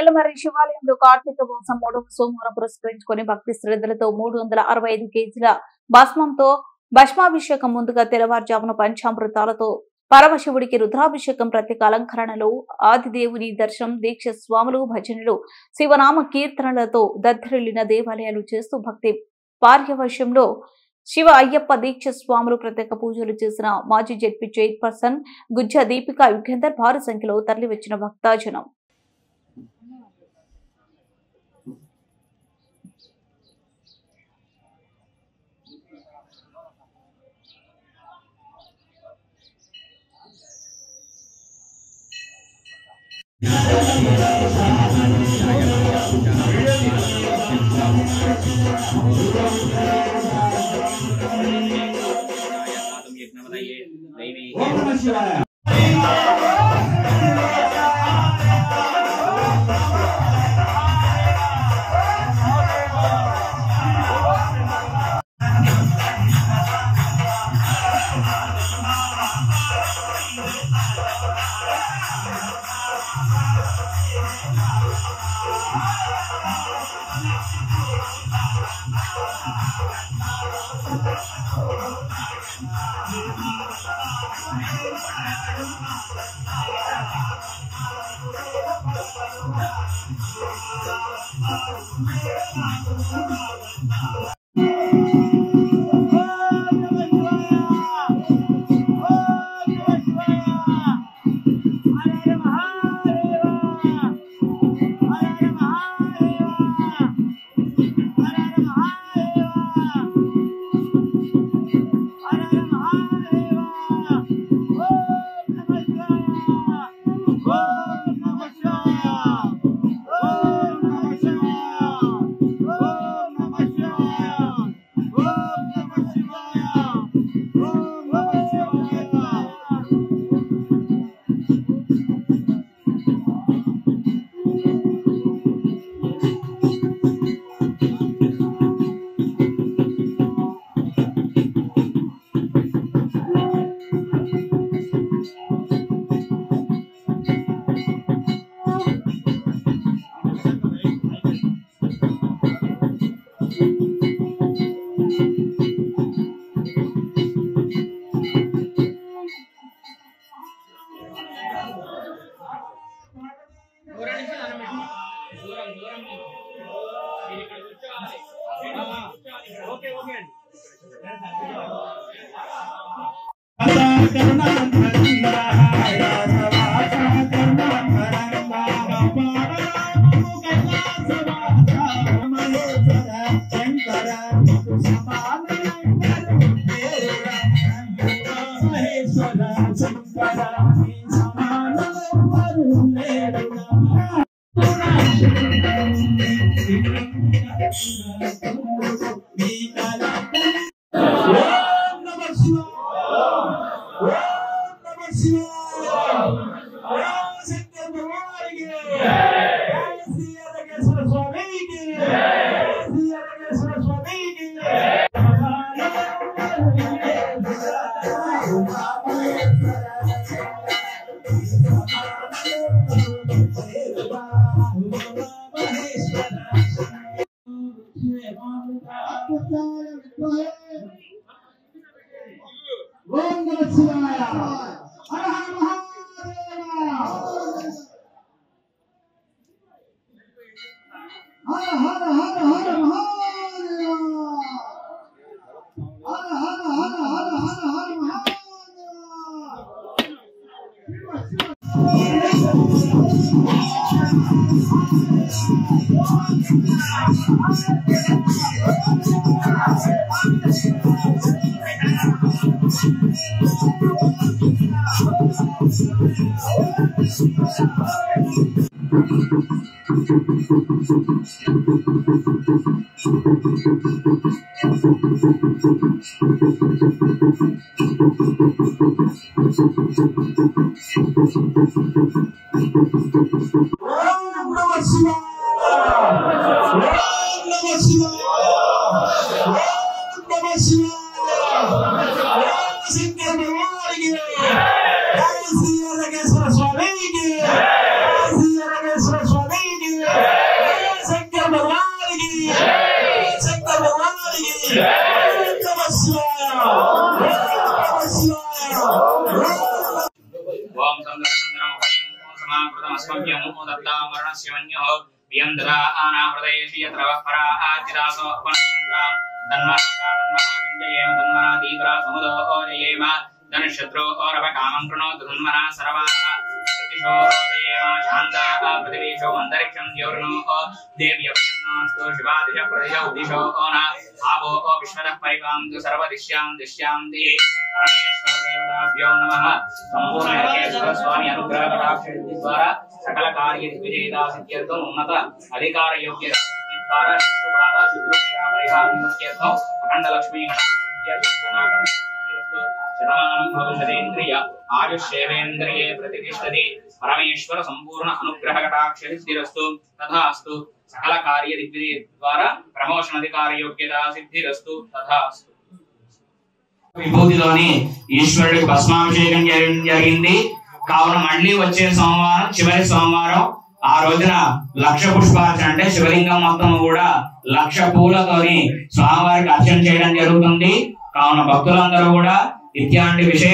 ఎల్లమర్రి శివాలయంలో కార్తీక మాసం 3వ సోమవారం పురస్కరించుకొని భక్తి శ్రద్ధలతో 365 కేజీల భస్మంతో భస్మాభిషేకం ముందుగా తెల్లవారుజామున పంచామృతాలతో పరమశివుడికి రుద్రాభిషేకం ప్రత్యేక అలంకరణలో ఆదిదేవుని దర్శనం దీక్ష స్వాములు భజనలు శివనామ కీర్తనలతో దద్దరిల్లిన దేవాలయాలు చేస్తూ భక్తి పార్యవశ్యంలో శివ అయ్యప్ప దీక్ష స్వాములు ప్రత్యేక పూజలు చేసిన మాజీ జెడ్పీ చైర్పర్సన్ గుజ్జ దీపిక యుగేందర్ భారీ సంఖ్యలో తరలివచ్చిన భక్తజనం Swami ओम संदर्शनम समाकृतमस्मभ्यं दत्तामरणस्य मन्योः वियं ददाना हृदयेषु यत्र परा आचिरासो अपनेन्द्रा तन्मनाकान्मनाकिञ्जयेम तन्मना दीपरा समुदोजयेम धनशत्रो औरव कामं कृणोतु तन्मना सर्वाः प्रतिशोदयेम शान्ताः पृथिवीशो अन्तरिक्षं द्योर्नो देव्यप्रयत्नास्तु शिवादिश प्रदिश उदिशो न आवो विश्वतः परिपान्तु सर्वदिश्यां दिश्यां दी परमेश्वर देवताभ्यो नमः। संपूर्ण योगेश्वर स्वामी अनुग्रह कटाक्ष द्वारा सकल कार्य विजयता सिद्ध्यर्थम उन्नत अधिकार योग्यता द्वारा शत्रुबाधा शत्रुपीड़ा परिहार नित्यर्थम अखंड लक्ष्मी कटाक्ष शतमानं भविष्यतीन्द्रिय आयुष्येवेन्द्रिये प्रतिष्ठति परमेश्वर संपूर्ण अनुग्रह कटाक्ष सिद्धिरस्तु तथास्तु सकल कार्य दिग्विजय द्वारा प्रमोशन अधिकार योग्यता सिद्धिरस्तु तथास्तु। విభూతిలోని ఈశ్వరుడికి భస్మాభిషేకం జరిగింది కావున మళ్ళీ వచ్చే సోమవారం చివరి సోమవారం ఆ రోజున 1,00,000 పుష్పార్చన అంటే శివలింగం మొత్తం కూడా 1,00,000 పూలతోని స్వామివారికి అర్చన చేయడం జరుగుతుంది కావున భక్తులందరూ కూడా ఇత్యాంటి విషయం